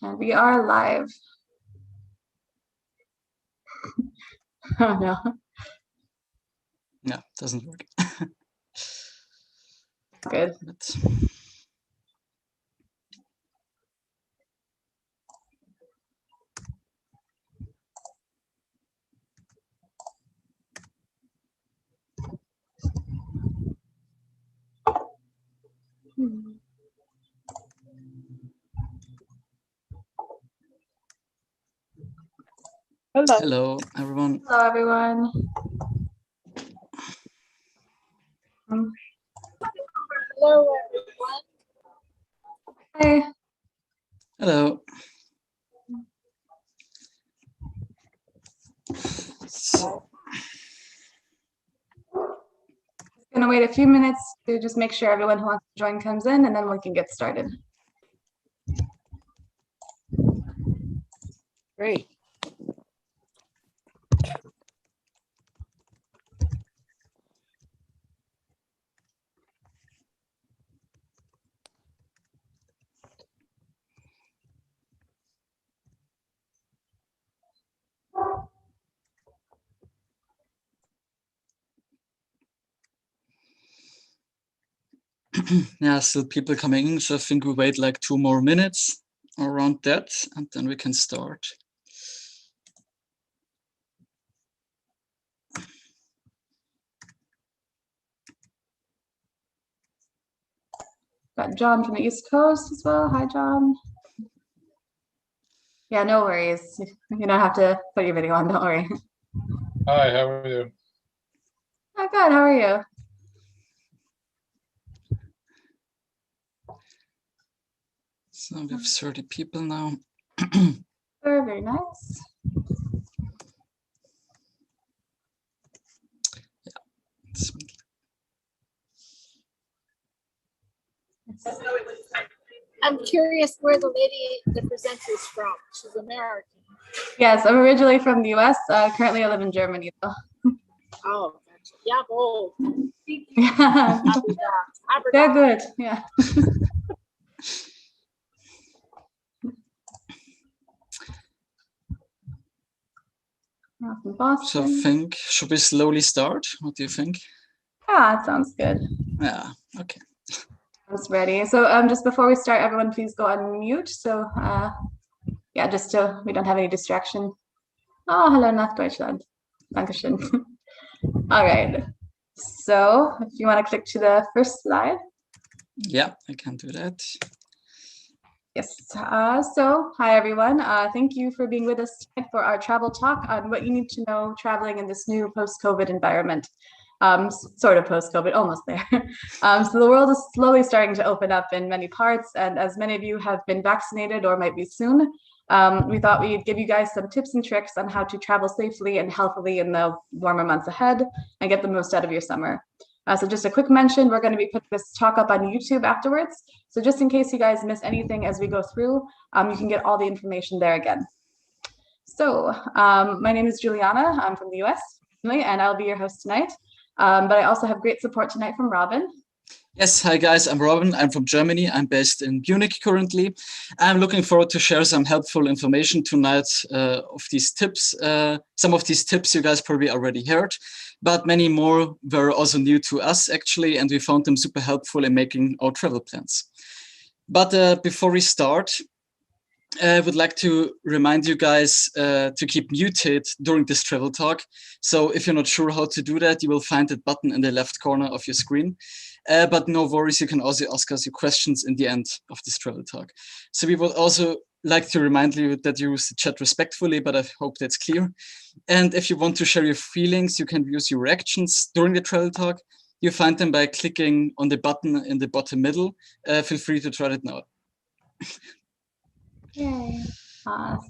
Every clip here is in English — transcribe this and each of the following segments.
And we are live. Oh no. No, doesn't work. Good. Hello. Hello, everyone. Hello, everyone. Hello, everyone. Hi. Hello. So, Gonna wait a few minutes to just make sure everyone who wants to join comes in, and then we can get started. Great. yeah, still people coming in, so I think we wait like 2 more minutes around that, and then we can start. Got John from the East Coast as well. Hi, John. Yeah, no worries. You don't have to put your video on, don't worry. Hi, how are you? Oh, good. How are you? So we have 30 people now. Very, very nice. I'm curious where the lady, the presenter, is from. She's American. Yes, I'm originally from the US. Currently, I live in Germany, though. Oh, gotcha. Yeah, bold. Yeah. They're good. Yeah. From Boston. So should we slowly start? What do you think? Yeah, that sounds good. Yeah, okay. I was ready. So just before we start, everyone please go on mute. So yeah, just so we don't have any distraction. Oh, hello, nach Deutschland. Dankeschön. All right. So if you want to click to the first slide. Yeah, I can do that. Yes. So hi, everyone. Thank you for being with us tonight for our travel talk on what you need to know traveling in this new post-COVID environment. Sort of post-COVID, almost there. So the world is slowly starting to open up in many parts. And as many of you have been vaccinated or might be soon, we thought we'd give you guys some tips and tricks on how to travel safely and healthily in the warmer months ahead and get the most out of your summer. So just a quick mention, we're going to be putting this talk up on YouTube afterwards. So just in case you guys miss anything as we go through, you can get all the information there again. So my name is Juliana. I'm from the US, and I'll be your host tonight. But I also have great support tonight from Robin. Yes, hi guys, I'm Robin. I'm from Germany. I'm based in Munich currently. I'm looking forward to share some helpful information tonight of these tips. Some of these tips you guys probably already heard, but many more were also new to us actually, and we found them super helpful in making our travel plans. But before we start, I would like to remind you guys to keep muted during this travel talk. So if you're not sure how to do that, you will find that button in the left corner of your screen. But no worries, you can also ask us your questions in the end of this travel talk. So we would also like to remind you that you use the chat respectfully, but I hope that's clear. And if you want to share your feelings, you can use your reactions during the travel talk. You find them by clicking on the button in the bottom middle. Feel free to try it now. Yay.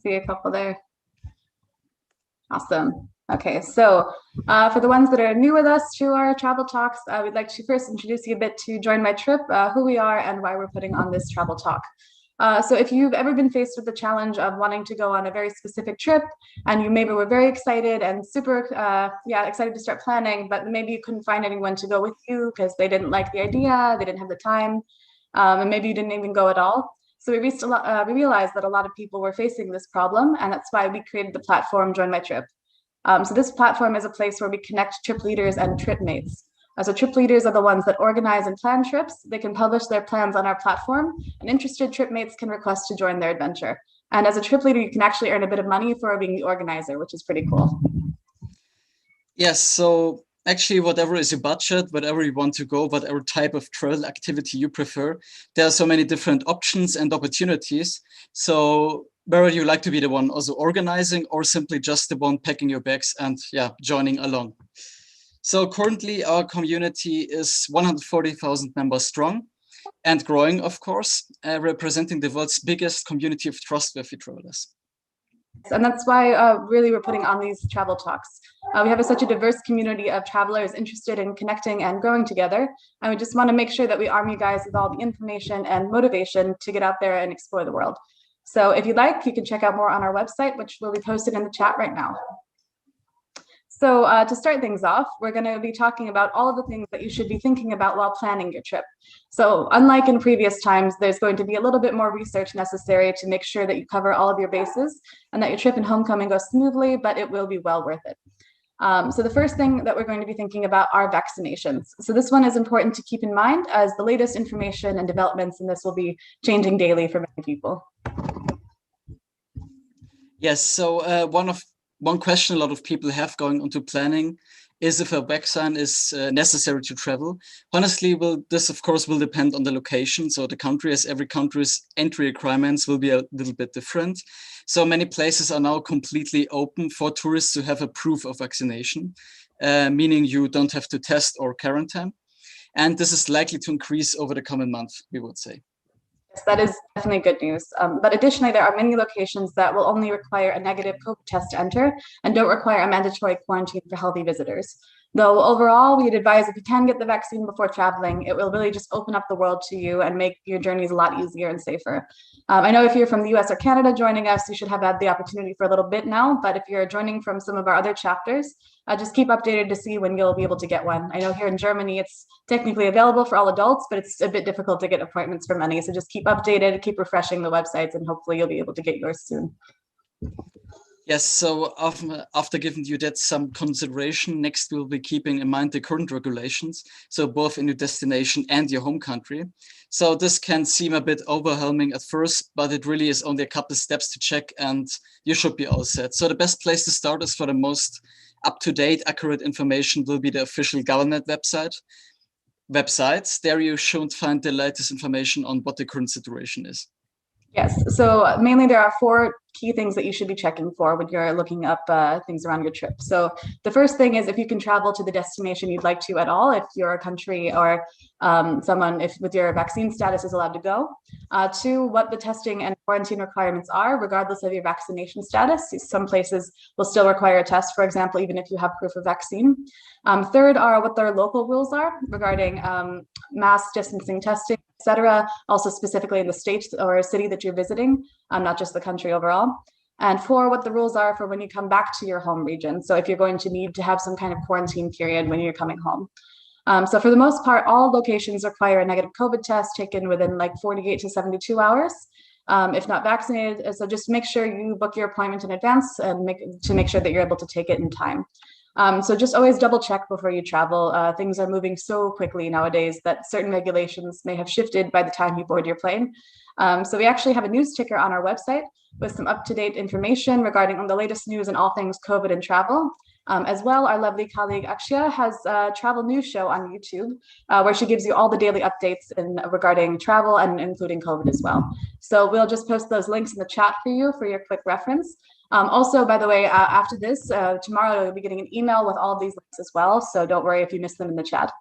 See a couple there. Awesome. Okay, so for the ones that are new with us to our travel talks, we'd like to first introduce you a bit to JoinMyTrip, who we are and why we're putting on this travel talk. So if you've ever been faced with the challenge of wanting to go on a very specific trip and you maybe were very excited and super excited to start planning, but maybe you couldn't find anyone to go with you because they didn't like the idea, they didn't have the time, and maybe you didn't even go at all. So we realized that a lot of people were facing this problem, and that's why we created the platform JoinMyTrip. So this platform is a place where we connect trip leaders and trip mates. So trip leaders are the ones that organize and plan trips. They can publish their plans on our platform, and interested trip mates can request to join their adventure. And as a trip leader, you can actually earn a bit of money for being the organizer, which is pretty cool. Yes, so actually whatever is your budget, whatever you want to go, whatever type of travel activity you prefer, there are so many different options and opportunities. So whether you like to be the one also organizing or simply just the one packing your bags and joining along. So currently our community is 140,000 members strong and growing, of course, representing the world's biggest community of trustworthy travelers. And that's why really we're putting on these travel talks. We have such a diverse community of travelers interested in connecting and growing together. And we just want to make sure that we arm you guys with all the information and motivation to get out there and explore the world. So if you'd like, you can check out more on our website, which will be posted in the chat right now. So to start things off, we're going to be talking about all of the things that you should be thinking about while planning your trip. So unlike in previous times, there's going to be a little bit more research necessary to make sure that you cover all of your bases and that your trip and homecoming goes smoothly, but it will be well worth it. So the first thing that we're going to be thinking about are vaccinations. So this one is important to keep in mind as the latest information and developments in this will be changing daily for many people. Yes, so one question a lot of people have going into planning is if a vaccine is necessary to travel. Honestly, this of course will depend on the location. So the country, as every country's entry requirements will be a little bit different. So many places are now completely open for tourists to have a proof of vaccination, meaning you don't have to test or quarantine. And this is likely to increase over the coming month, we would say. That is definitely good news. But additionally, there are many locations that will only require a negative COVID test to enter and don't require a mandatory quarantine for healthy visitors. Though overall, we'd advise if you can get the vaccine before traveling, it will really just open up the world to you and make your journeys a lot easier and safer. I know if you're from the US or Canada joining us, you should have had the opportunity for a little bit now, but if you're joining from some of our other chapters, just keep updated to see when you'll be able to get one. I know here in Germany, it's technically available for all adults, but it's a bit difficult to get appointments for many. So just keep updated, keep refreshing the websites, and hopefully you'll be able to get yours soon. Yes, so after giving you that some consideration, next we'll be keeping in mind the current regulations, so both in your destination and your home country. So this can seem a bit overwhelming at first, but it really is only a couple of steps to check and you should be all set. So the best place to start is for the most up-to-date, accurate information will be the official government websites. There you should find the latest information on what the current situation is. Yes, so mainly there are 4 key things that you should be checking for when you're looking up things around your trip. So the first thing is if you can travel to the destination you'd like to at all, if your country or someone with your vaccine status is allowed to go. 2, what the testing and quarantine requirements are, regardless of your vaccination status. Some places will still require a test, for example, even if you have proof of vaccine. 3rd are what their local rules are regarding mass distancing testing, etc. Also specifically in the state or city that you're visiting, not just the country overall. And 4, what the rules are for when you come back to your home region. So if you're going to need to have some kind of quarantine period when you're coming home. So for the most part, all locations require a negative COVID test taken within like 48 to 72 hours, if not vaccinated. So just make sure you book your appointment in advance and make sure that you're able to take it in time. So just always double check before you travel. Things are moving so quickly nowadays that certain regulations may have shifted by the time you board your plane. So we actually have a news ticker on our website with some up-to-date information regarding the latest news and all things COVID and travel. As well, our lovely colleague Akshya has a travel news show on YouTube where she gives you all the daily updates regarding travel and including COVID as well. So we'll just post those links in the chat for you for your quick reference. Also, by the way, after this, tomorrow you'll be getting an email with all of these links as well. So don't worry if you miss them in the chat.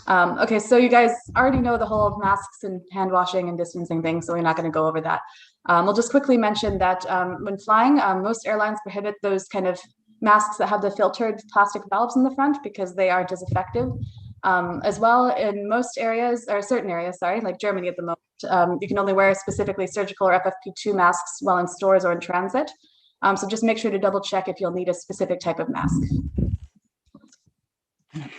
Okay, so you guys already know the whole masks and hand washing and distancing thing, so we're not going to go over that. We'll just quickly mention that when flying, most airlines prohibit those kind of masks that have the filtered plastic valves in the front because they aren't as effective. As well, in most areas, or certain areas, sorry, like Germany at the moment, you can only wear specifically surgical or FFP2 masks while in stores or in transit. So just make sure to double check if you'll need a specific type of mask.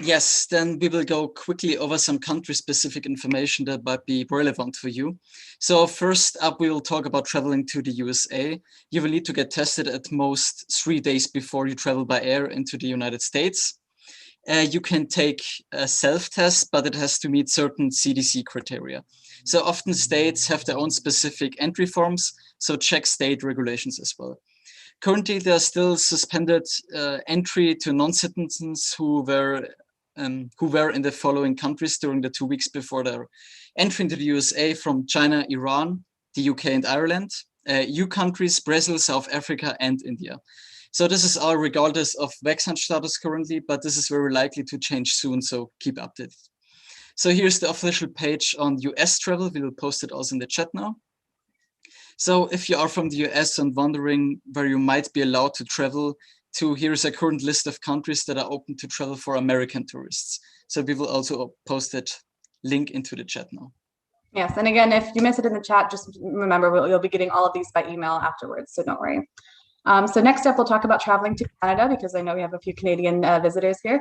Yes, then we will go quickly over some country-specific information that might be relevant for you. So first up, we will talk about traveling to the USA. You will need to get tested at most 3 days before you travel by air into the United States. You can take a self-test, but it has to meet certain CDC criteria. So often states have their own specific entry forms, so check state regulations as well. Currently, there are still suspended entry to non-citizens who were in the following countries during the 2 weeks before their entry into the USA: from China, Iran, the UK and Ireland, EU countries, Brazil, South Africa, and India. So this is all regardless of vaccine status currently, but this is very likely to change soon, so keep updated. So here's the official page on US travel. We will post it also in the chat now. So if you are from the US and wondering where you might be allowed to travel to, here's a current list of countries that are open to travel for American tourists. So we will also post that link into the chat now. Yes, and again, if you miss it in the chat, just remember you'll be getting all of these by email afterwards, so don't worry. So next up, we'll talk about traveling to Canada, because I know we have a few Canadian visitors here.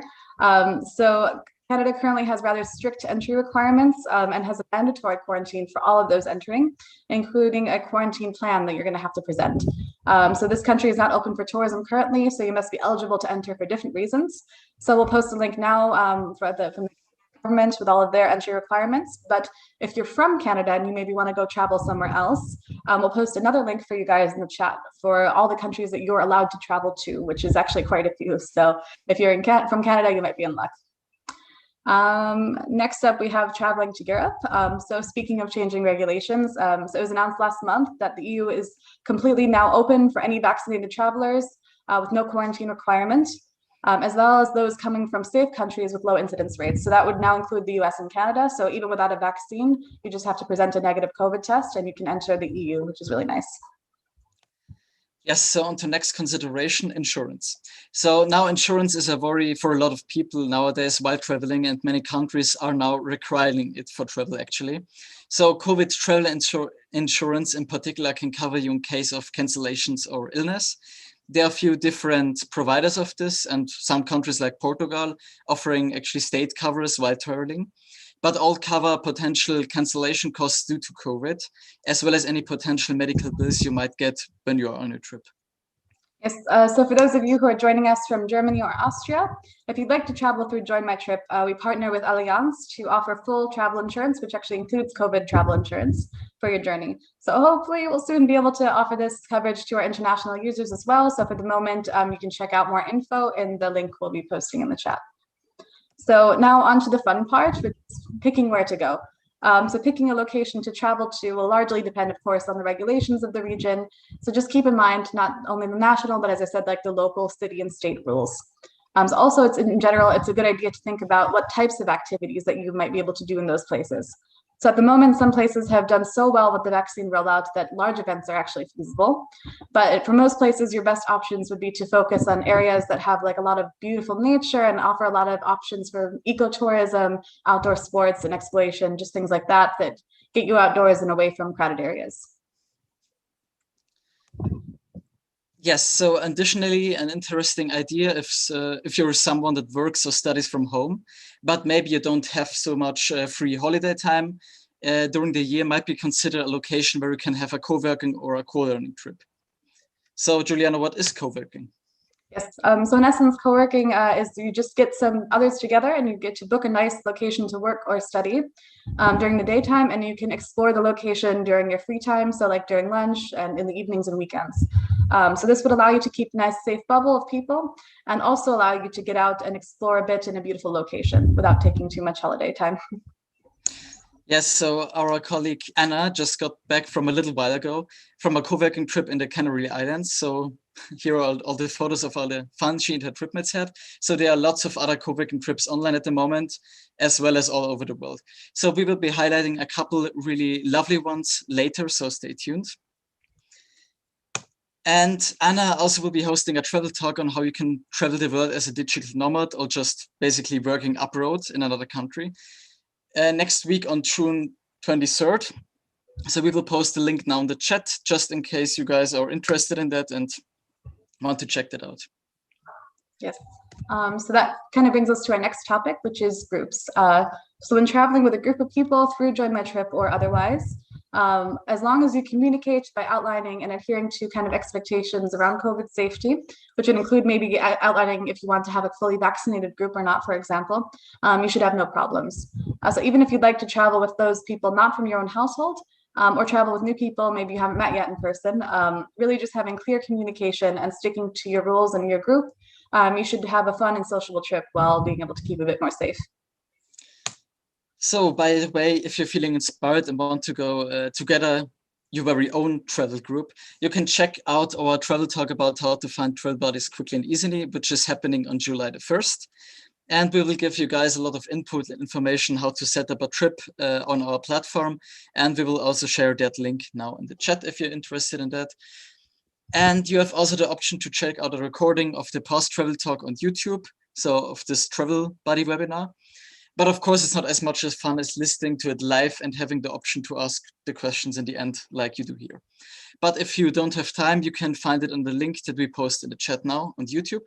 So Canada currently has rather strict entry requirements and has a mandatory quarantine for all of those entering, including a quarantine plan that you're going to have to present. So this country is not open for tourism currently, so you must be eligible to enter for different reasons. So we'll post a link now from the government with all of their entry requirements. But if you're from Canada and you maybe want to go travel somewhere else, we'll post another link for you guys in the chat for all the countries that you're allowed to travel to, which is actually quite a few. So if you're from Canada, you might be in luck. Next up, we have traveling to Europe. So speaking of changing regulations, so it was announced last month that the EU is completely now open for any vaccinated travelers with no quarantine requirement, as well as those coming from safe countries with low incidence rates. So that would now include the US and Canada. So even without a vaccine, you just have to present a negative COVID test and you can enter the EU, which is really nice. Yes, so on to next consideration, insurance. So now insurance is a worry for a lot of people nowadays while traveling, and many countries are now requiring it for travel actually. So COVID travel insurance in particular can cover you in case of cancellations or illness. There are a few different providers of this, and some countries like Portugal offering actually state covers while traveling, but all cover potential cancellation costs due to COVID, as well as any potential medical bills you might get when you are on a trip. Yes, so for those of you who are joining us from Germany or Austria, if you'd like to travel through JoinMyTrip, we partner with Allianz to offer full travel insurance, which actually includes COVID travel insurance for your journey. So hopefully we'll soon be able to offer this coverage to our international users as well. So for the moment, you can check out more info in the link we'll be posting in the chat. So now on to the fun part, which is picking where to go. So picking a location to travel to will largely depend, of course, on the regulations of the region. So just keep in mind, not only the national, but as I said, like the local city and state rules. So also, in general, it's a good idea to think about what types of activities that you might be able to do in those places. So at the moment, some places have done so well with the vaccine rollout that large events are actually feasible. But for most places, your best options would be to focus on areas that have like a lot of beautiful nature and offer a lot of options for ecotourism, outdoor sports and exploration, just things like that that get you outdoors and away from crowded areas. Yes, so additionally, an interesting idea if you're someone that works or studies from home, but maybe you don't have so much free holiday time during the year, might be considered a location where you can have a co-working or a co-learning trip. So Juliana, what is co-working? Yes, so in essence, co-working is you just get some others together and you get to book a nice location to work or study during the daytime, and you can explore the location during your free time, so like during lunch and in the evenings and weekends. So this would allow you to keep a nice safe bubble of people and also allow you to get out and explore a bit in a beautiful location without taking too much holiday time. Yes, so our colleague Anna just got back from a little while ago from a co-working trip in the Canary Islands. So here are all the photos of all the fun she and her tripmates had. So there are lots of other co-working trips online at the moment, as well as all over the world. So we will be highlighting a couple really lovely ones later, so stay tuned. And Anna also will be hosting a travel talk on how you can travel the world as a digital nomad or just basically working abroad in another country. Next week on June 23rd. So we will post the link now in the chat, just in case you guys are interested in that and want to check that out. Yes. So that kind of brings us to our next topic, which is groups. So when traveling with a group of people through JoinMyTrip or otherwise, as long as you communicate by outlining and adhering to kind of expectations around COVID safety, which would include maybe outlining if you want to have a fully vaccinated group or not, for example, you should have no problems. So even if you'd like to travel with those people not from your own household, or travel with new people, maybe you haven't met yet in person, really just having clear communication and sticking to your rules and your group, you should have a fun and sociable trip while being able to keep a bit more safe. So by the way, if you're feeling inspired and want to go together your very own travel group, you can check out our travel talk about how to find travel buddies quickly and easily, which is happening on July the 1st. And we will give you guys a lot of input and information how to set up a trip on our platform. And we will also share that link now in the chat if you're interested in that. And you have also the option to check out a recording of the past travel talk on YouTube, so of this travel buddy webinar. But of course, it's not as much as fun as listening to it live and having the option to ask the questions in the end like you do here. But if you don't have time, you can find it on the link that we post in the chat now on YouTube.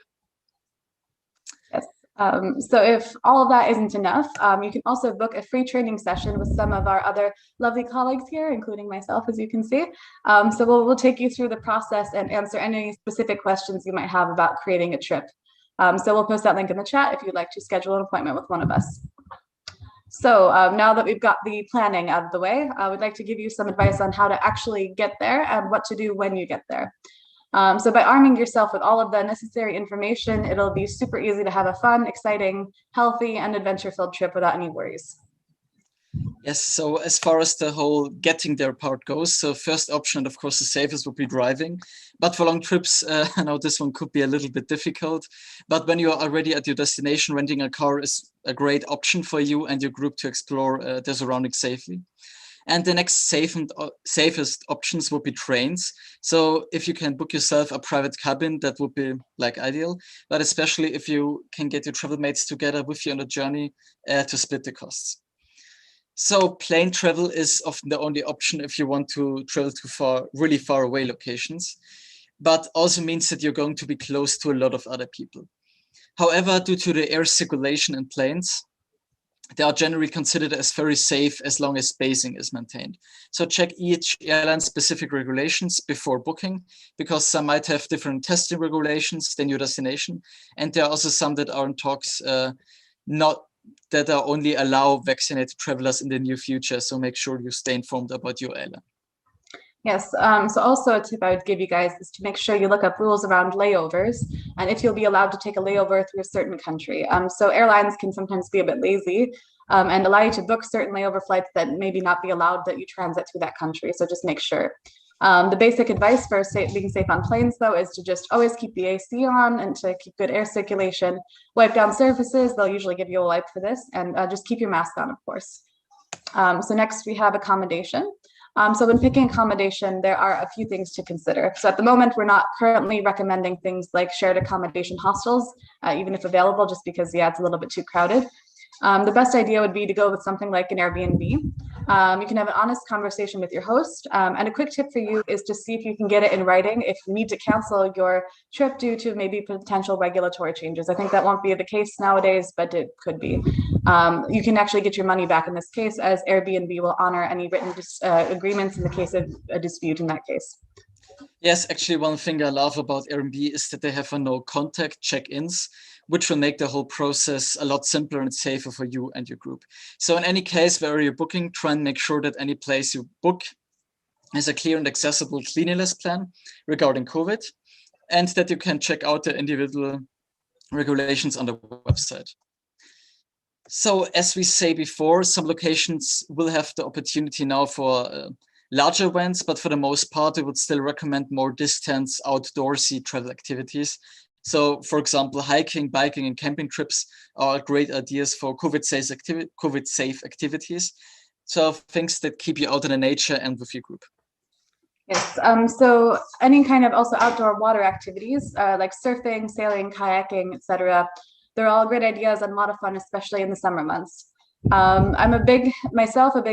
Yes. So if all of that isn't enough, you can also book a free training session with some of our other lovely colleagues here, including myself, as you can see. So we'll take you through the process and answer any specific questions you might have about creating a trip. So we'll post that link in the chat if you'd like to schedule an appointment with one of us. So now that we've got the planning out of the way, I would like to give you some advice on how to actually get there and what to do when you get there. So by arming yourself with all of the necessary information, it'll be super easy to have a fun, exciting, healthy, and adventure-filled trip without any worries. Yes, so as far as the whole getting there part goes, so first option, of course, the safest would be driving. But for long trips, I know this one could be a little bit difficult. But when you're already at your destination, renting a car is a great option for you and your group to explore the surroundings safely. And the next safest options would be trains. So if you can book yourself a private cabin, that would be like ideal. But especially if you can get your travel mates together with you on the journey to split the costs. So plane travel is often the only option if you want to travel to really far away locations, but also means that you're going to be close to a lot of other people. However, due to the air circulation in planes, they are generally considered as very safe as long as spacing is maintained. So check each airline's specific regulations before booking, because some might have different testing regulations than your destination. And there are also some that are in talks that are only allow vaccinated travelers in the near future. So make sure you stay informed about your airline. Yes, so also a tip I would give you guys is to make sure you look up rules around layovers and if you'll be allowed to take a layover through a certain country. So airlines can sometimes be a bit lazy and allow you to book certain layover flights that maybe not be allowed that you transit through that country. So just make sure. The basic advice for being safe on planes, though, is to just always keep the AC on and to keep good air circulation. Wipe down surfaces. They'll usually give you a wipe for this. And just keep your mask on, of course. So next we have accommodation. So when picking accommodation, there are a few things to consider. So at the moment, we're not currently recommending things like shared accommodation hostels, even if available, just because, yeah, it's a little bit too crowded. The best idea would be to go with something like an Airbnb. You can have an honest conversation with your host. And a quick tip for you is to see if you can get it in writing if you need to cancel your trip due to maybe potential regulatory changes. I think that won't be the case nowadays, but it could be. You can actually get your money back in this case, as Airbnb will honor any written agreements in the case of a dispute in that case. Yes, actually, one thing I love about Airbnb is that they have no contact check-ins, which will make the whole process a lot simpler and safer for you and your group. So in any case, where you're booking, try and make sure that any place you book has a clear and accessible cleanliness plan regarding COVID, and that you can check out the individual regulations on the website. So as we say before, some locations will have the opportunity now for larger events, but for the most part, we would still recommend more distance outdoorsy travel activities. So for example, hiking, biking, and camping trips are great ideas for COVID-safe activities. So things that keep you out in the nature and with your group. Yes, so any kind of also outdoor water activities like surfing, sailing, kayaking, etc. They're all great ideas and a lot of fun, especially in the summer months. I'm a big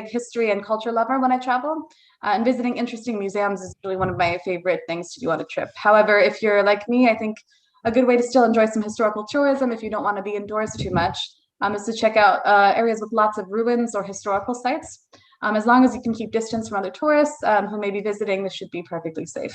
history and culture lover when I travel, and visiting interesting museums is really one of my favorite things to do on a trip. However, if you're like me, I think a good way to still enjoy some historical tourism if you don't want to be indoors too much is to check out areas with lots of ruins or historical sites. As long as you can keep distance from other tourists who may be visiting, this should be perfectly safe.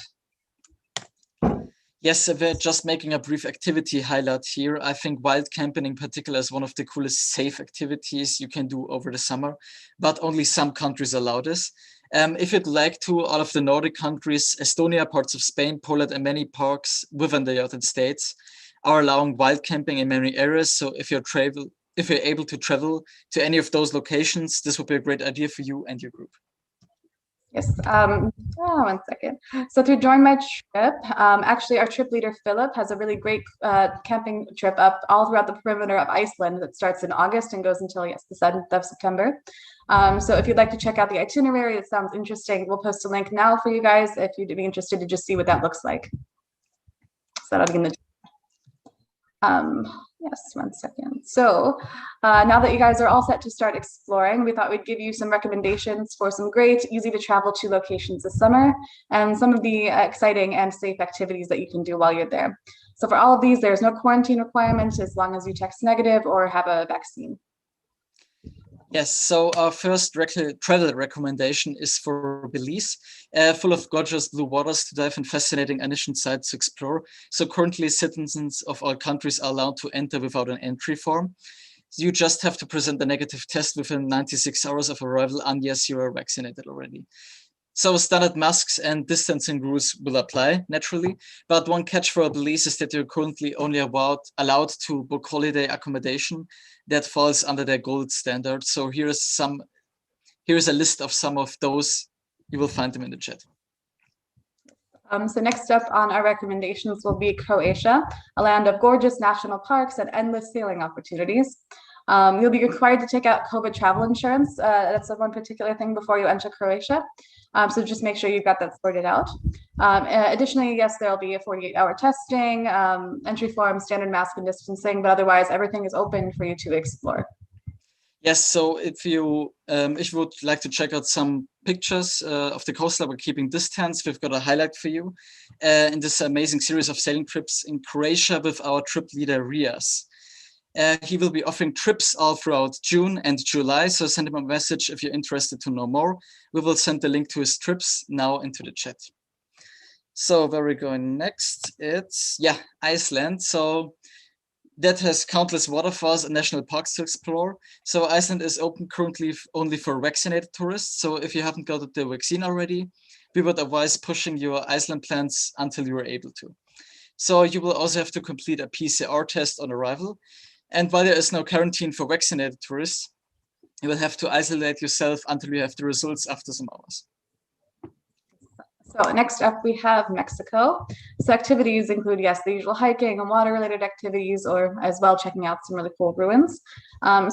Yes, we're just making a brief activity highlight here. I think wild camping in particular is one of the coolest safe activities you can do over the summer, but only some countries allow this. If you'd like to, all of the Nordic countries, Estonia, parts of Spain, Poland, and many parks within the United States are allowing wild camping in many areas. So if you're able to travel to any of those locations, this would be a great idea for you and your group. Yes, one second. So through JoinMyTrip, actually our trip leader, Philip, has a really great camping trip up all throughout the perimeter of Iceland that starts in August and goes until, yes, the 7th of September. So if you'd like to check out the itinerary, it sounds interesting. We'll post a link now for you guys if you'd be interested to just see what that looks like. So that'll be in the yes, one second. So now that you guys are all set to start exploring, we thought we'd give you some recommendations for some great, easy to travel to locations this summer and some of the exciting and safe activities that you can do while you're there. So for all of these, there's no quarantine requirement as long as you test negative or have a vaccine. Yes, so our first travel recommendation is for Belize, full of gorgeous blue waters to dive and fascinating ancient sites to explore. So currently citizens of all countries are allowed to enter without an entry form. You just have to present a negative test within 96 hours of arrival unless you are vaccinated already. So standard masks and distancing rules will apply naturally, but one catch for Belize is that you're currently only allowed to book holiday accommodation that falls under their gold standard. So here's a list of some of those. You will find them in the chat. So next up on our recommendations will be Croatia, a land of gorgeous national parks and endless sailing opportunities. You'll be required to take out COVID travel insurance. That's the one particular thing before you enter Croatia. So just make sure you've got that sorted out. Additionally, yes, there'll be a 48-hour testing, entry form, standard mask and distancing, but otherwise everything is open for you to explore. Yes, so if you would like to check out some pictures of the coastline, we're keeping distance. We've got a highlight for you in this amazing series of sailing trips in Croatia with our trip leader, Rias. He will be offering trips all throughout June and July, so send him a message if you're interested to know more. We will send the link to his trips now into the chat. So where we're going next, it's, Iceland. So that has countless waterfalls and national parks to explore. So Iceland is open currently only for vaccinated tourists. So if you haven't got the vaccine already, we would advise pushing your Iceland plans until you are able to. So you will also have to complete a PCR test on arrival. And while there is no quarantine for vaccinated tourists, you will have to isolate yourself until you have the results after some hours. So next up, we have Mexico. So activities include, yes, the usual hiking and water-related activities, or as well checking out some really cool ruins.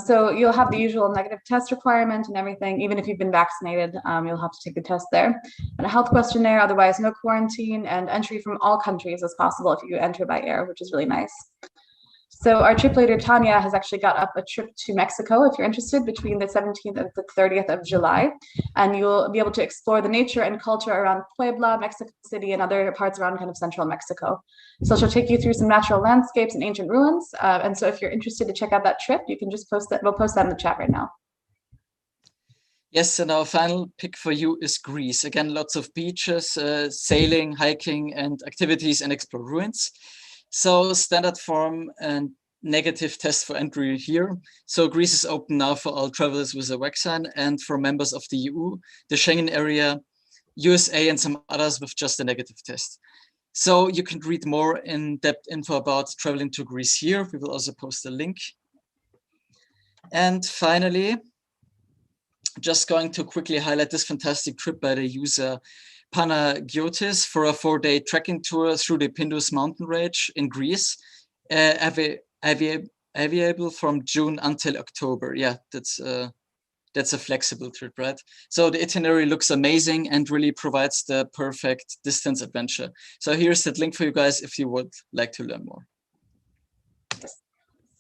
So you'll have the usual negative test requirement and everything. Even if you've been vaccinated, you'll have to take the test there. And a health questionnaire, otherwise no quarantine, and entry from all countries as possible if you enter by air, which is really nice. So our trip leader, Tanya, has actually got up a trip to Mexico, if you're interested, between the 17th and the 30th of July. And you'll be able to explore the nature and culture around Puebla, Mexico City, and other parts around kind of central Mexico. So she'll take you through some natural landscapes and ancient ruins. And so if you're interested to check out that trip, you can just post that. We'll post that in the chat right now. Yes, and our final pick for you is Greece. Again, lots of beaches, sailing, hiking, and activities and explore ruins. So standard form and negative test for entry here. So Greece is open now for all travelers with a vaccine and for members of the EU, the Schengen area, USA, and some others with just a negative test. So you can read more in-depth info about traveling to Greece here. We will also post a link. And finally, just going to quickly highlight this fantastic trip by the user Panagiotis for a 4-day trekking tour through the Pindus mountain range in Greece, available from June until October. Yeah, that's a flexible trip, right? So the itinerary looks amazing and really provides the perfect distance adventure. So here's that link for you guys if you would like to learn more.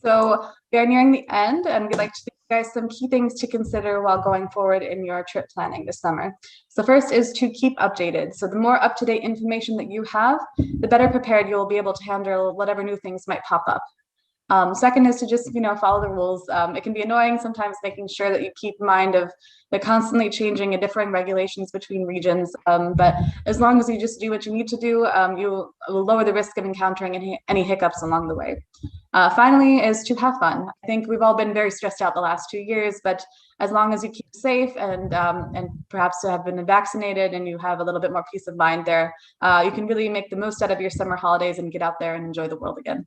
So we are nearing the end, and we'd like to thank you guys some key things to consider while going forward in your trip planning this summer. So first is to keep updated. So the more up-to-date information that you have, the better prepared you'll be able to handle whatever new things might pop up. Second is to just, follow the rules. It can be annoying sometimes making sure that you keep in mind of the constantly changing and differing regulations between regions. But as long as you just do what you need to do, you will lower the risk of encountering any hiccups along the way. Finally is to have fun. I think we've all been very stressed out the last 2 years, but as long as you keep safe and perhaps have been vaccinated and you have a little bit more peace of mind there, you can really make the most out of your summer holidays and get out there and enjoy the world again.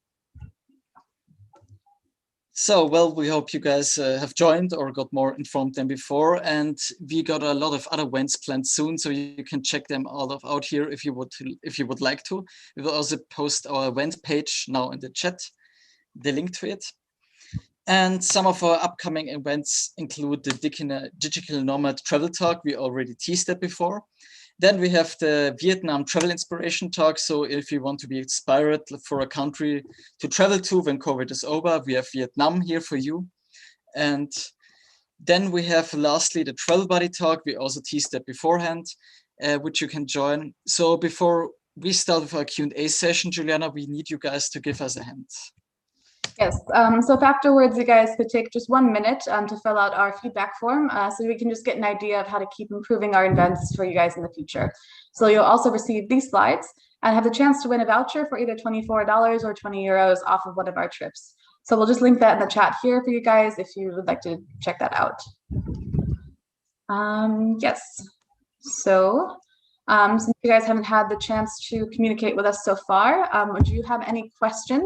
So, well, we hope you guys have joined or got more informed than before. And we got a lot of other events planned soon, so you can check them all out here if you would like to. We will also post our event page now in the chat, the link to it. And some of our upcoming events include the Digital Nomad Travel Talk. We already teased that before. Then we have the Vietnam Travel Inspiration Talk. So if you want to be inspired for a country to travel to when COVID is over, we have Vietnam here for you. And then we have lastly the Travel Buddy Talk. We also teased that beforehand, which you can join. So before we start with our Q&A session, Juliana, we need you guys to give us a hand. Yes, so if afterwards you guys could take just 1 minute to fill out our feedback form so we can just get an idea of how to keep improving our events for you guys in the future. So you'll also receive these slides and have the chance to win a voucher for either $24 or 20 euros off of one of our trips. So we'll just link that in the chat here for you guys if you would like to check that out. Yes, so since you guys haven't had the chance to communicate with us so far, would you have any questions